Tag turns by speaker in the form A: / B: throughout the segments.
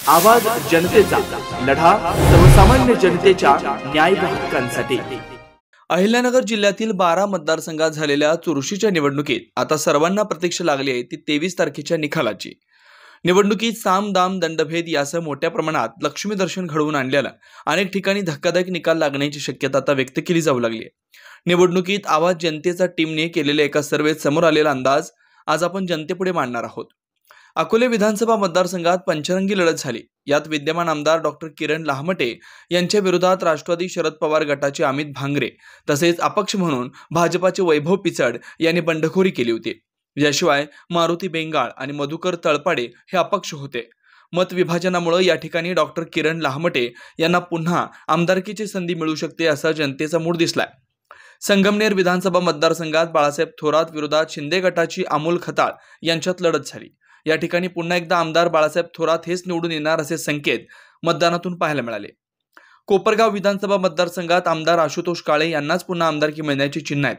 A: आवाज जनतेचा, लढा सर्वसामान्य जनतेच्या न्याय व हक्कांसाठी। अहिल्यानगर जिल्ह्यातील 12 मतदारसंघात झालेल्या चुरशीच्या निवडणुकीत आता सर्वांना प्रतीक्षा लागली आहे ती 23 तारखेच्या निकालाची। निवडणुकीत साम दाम दंडभेद यासह मोठ्या प्रमाणात लक्ष्मी दर्शन घडवून आणल्याला अनेक ठिकाणी धक्कादायक निकाल लागण्याची शक्यता आता व्यक्त केली जाऊ लागली आहे। निवडणुकीत आवाज जनतेचा टीमने केलेल्या एका सर्वेत समोर आलेला अंदाज आज आपण जनतेपुढे मांडणार आहोत। अकोले विधानसभा मतदारसंघात पंचरंगी लढत झाली। यात विद्यमान आमदार डॉक्टर किरण लाहमटे यांच्या विरोधात राष्ट्रवादी शरद पवार गटाचे अमित भांगरे तसेच अपक्ष म्हणून भाजपाचे वैभव पिचड यांनी बंडखोरी केली होती। याशिवाय मारुती बेंगाळ आणि मधुकर तळपाडे हे अपक्ष होते। मत विभाजनामुळे या ठिकाणी डॉक्टर किरण लाहमटे यांना पुन्हा आमदारकीची संधी मिळू शकते असा जनतेचा मूड दिसलाय। संगमनेर विधानसभा मतदारसंघात बाळासाहेब थोरात विरोधात शिंदे गटाची अमोल खताळ यांच्यात लढत झाली। या ठिकाणी पुन्हा एकदा आमदार बाळासाहेब थोरात हेच निवडून येणार असे संकेत मतदानातून पाहायला मिळाले। कोपरगाव विधानसभा मतदारसंघात आमदार आशुतोष काळे यांनाच पुन्हा आमदारकी मिळण्याची चिन्ह आहेत।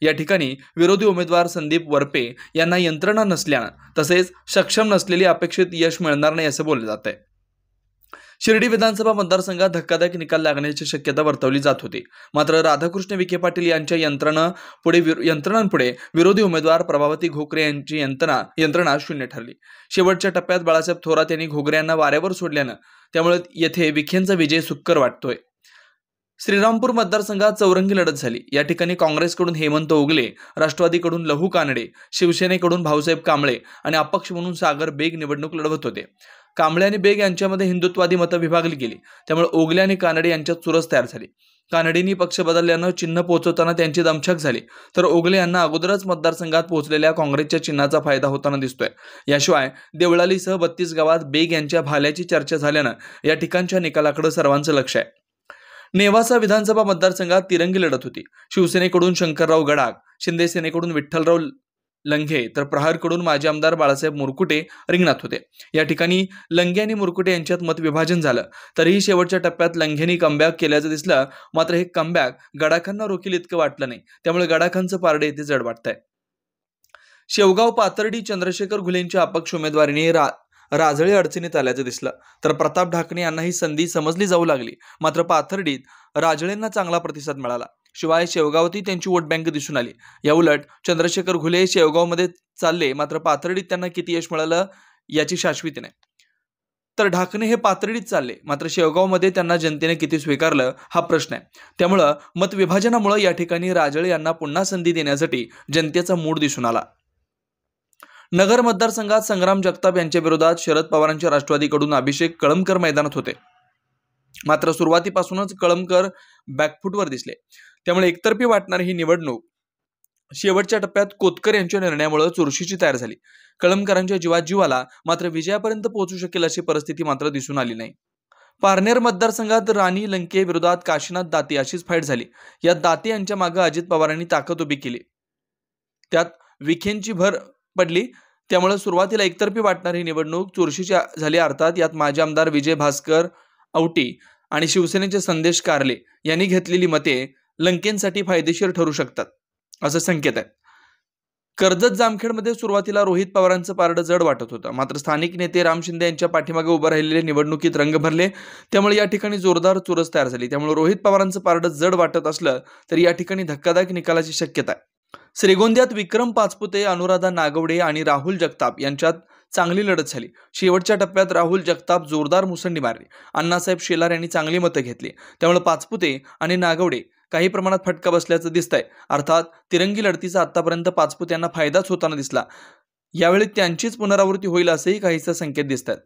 A: या ठिकाणी विरोधी उमेदवार संदीप वरपे यांना यंत्रणा नसल्याने तसेच सक्षम नसलेले अपेक्षित यश मिळणार नाही असे बोलले जाते। शिर्डी विधानसभा मतदारसंघात धक्कादायक निकाल लागण्याची शक्यता वर्तवली जात होती। मात्र राधाकृष्ण विखे पाटील यांच्या यंत्रणांपुढे विरोधी उमेदवार प्रभावती घोकरे यांची यंत्रणा शून्य ठरली। शेवटच्या टप्प्यात बाळासाहेब थोरात यांनी घोगरे यांना वाऱ्यावर सोडल्याने त्यामुळे येथे विखेंचा विजय सुक्कर वाटतोय। श्रीरामपूर मतदारसंघात चौरंगी लढत झाली। या ठिकाणी काँग्रेसकडून हेमंत ओगले, राष्ट्रवादीकडून लहू कानडे, शिवसेनेकडून भाऊसाहेब कांबळे आणि अपक्ष म्हणून सागर बेग निवडणूक लढवत होते। कांबळे आणि बेग यांच्यामध्ये हिंदुत्ववादी मतं विभागली गेली, त्यामुळे ओगले आणि कानडे यांच्यात चुरस तयार झाली। कानडेंनी पक्ष बदलल्यानं चिन्ह पोहोचवताना त्यांची दमछाक झाली, तर ओगले यांना अगोदरच मतदारसंघात पोहोचलेल्या काँग्रेसच्या चिन्हाचा फायदा होताना दिसतोय। याशिवाय देवळालीसह 32 गावात बेग यांच्या भाल्याची चर्चा झाल्यानं या ठिकाणच्या निकालाकडे सर्वांचं लक्ष आहे। नेवासा विधानसभा मतदारसंघात तिरंगी लढत होती। शिवसेनेकडून शंकरराव गडाख, शिंदे सेनेकडून विठ्ठलराव लंघे तर प्रहारकडून माजी आमदार बाळासाहेब मुरकुटे रिंगणात होते। या ठिकाणी लंघे आणि मुरकुटे यांच्यात मत विभाजन झालं, तरीही शेवटच्या टप्प्यात लंघेनी कमबॅक केल्याचं दिसलं। मात्र हे कमबॅक गडाखांना रोखील इतकं वाटलं नाही, त्यामुळे गडाखांचं पारडे येथे जड वाटतंय। शेवगाव पाथर्डी चंद्रशेखर घुलेंच्या अपक्ष उमेदवारीने राजळे अडचणीत आल्याचं दिसलं, तर प्रताप ढाकणे यांना ही संधी समजली जाऊ लागली। मात्र पाथर्डीत राजळेंना चांगला प्रतिसाद मिळाला। शिवाय शेवगावातही त्यांची वोट बँक दिसून आली। या उलट चंद्रशेखर घुले शेवगावमध्ये चालले, मात्र पाथर्डीत त्यांना किती यश मिळालं याची शाश्वती नाही। तर ढाकणे हे पाथर्डीत चालले, मात्र शेवगावमध्ये त्यांना जनतेने किती स्वीकारलं हा प्रश्न आहे। त्यामुळे मत विभाजनामुळे या ठिकाणी राजळे यांना पुन्हा संधी देण्यासाठी जनतेचा मूड दिसून आला। नगर मतदारसंघात संग्राम जगताप यांच्या विरोधात शरद पवारांच्या राष्ट्रवादीकडून अभिषेक कळमकर मैदानात होते। मात्र सुरुवातीपासूनच कळमकर बॅकफुटवर दिसले, त्यामुळे एकतर्फी वाटणारी ही निवडणूक शेवटच्या टप्प्यात कोतकर यांच्या निर्णयामुळे चुरशीची तयार झाली। कळमकरांच्या जीवात जीव आला, मात्र विजयापर्यंत पोहोचू शकेल अशी परिस्थिती मात्र दिसून आली नाही। पारनेर मतदारसंघात राणी लंके विरोधात काशीनाथ दाते अशीच फाईट झाली। यात दाते यांच्या मागे अजित पवारांनी ताकद उभी केली, त्यात विखेंची भर पडली, त्यामुळे सुरुवातीला एकतर्फी वाटणारी निवडणूक चुरशीची झाली। अर्थात यात माजी आमदार विजय भास्कर औटी आणि शिवसेनेचे संदेश कारले यांनी घेतलेली मते लंकेंसाठी फायदेशीर ठरू शकतात असं संकेत आहे। कर्जत जामखेडमध्ये सुरुवातीला रोहित पवारांचं पारडं जड वाटत होतं, मात्र स्थानिक नेते राम शिंदे यांच्या पाठीमागे उभं राहिलेले निवडणुकीत रंग भरले, त्यामुळे या ठिकाणी जोरदार चुरस तयार झाली। त्यामुळे रोहित पवारांचं पारडं जड वाटत असलं तरी या ठिकाणी धक्कादायक निकालाची शक्यता आहे। श्रीगोंद्यात विक्रम पाचपुते, अनुराधा नागवडे आणि राहुल जगताप यांच्यात चांगली लढत झाली। शेवटच्या टप्प्यात राहुल जगताप जोरदार मुसंडी मारली। अण्णासाहेब शेलार यांनी चांगली मतं घेतली, त्यामुळे पाचपुते आणि नागवडे काही प्रमाणात फटका बसल्याचं दिसतंय। अर्थात तिरंगी लढतीचा आतापर्यंत पाचपुते यांना फायदाच होताना दिसला, यावेळी त्यांचीच पुनरावृत्ती होईल असेही काहीसे संकेत दिसतात।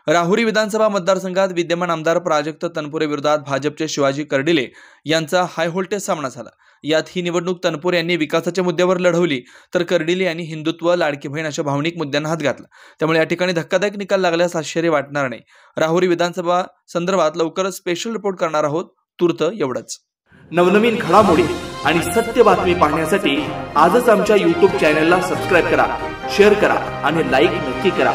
A: राहुरी विधानसभा मतदारसंघात विद्यमान आमदार प्राजक्त तनपुरे विरोधात भाजपचे शिवाजी कर्डिले यांचा हाय व्होल्टेज सामना झाला। यात ही निवडणूक तनपुरे यांनी विकासाच्या मुद्द्यावर लढवली, तर कर्डिले यांनी हिंदुत्व, लाडकी बहीण अशा भावनिक मुद्द्यांना हात घातला, त्यामुळे या ठिकाणी धक्कादायक निकाल लागल्यास आश्चर्य वाटणार नाही। राहुरी विधानसभा संदर्भात लवकरच स्पेशल रिपोर्ट करणार आहोत। तूर्त एवढंच। नवनवीन घडामोडी आणि सत्य बातमी पाहण्यासाठी आजच आमच्या YouTube चॅनलला सबस्क्राईब करा, शेअर करा आणि लाईक नक्की करा।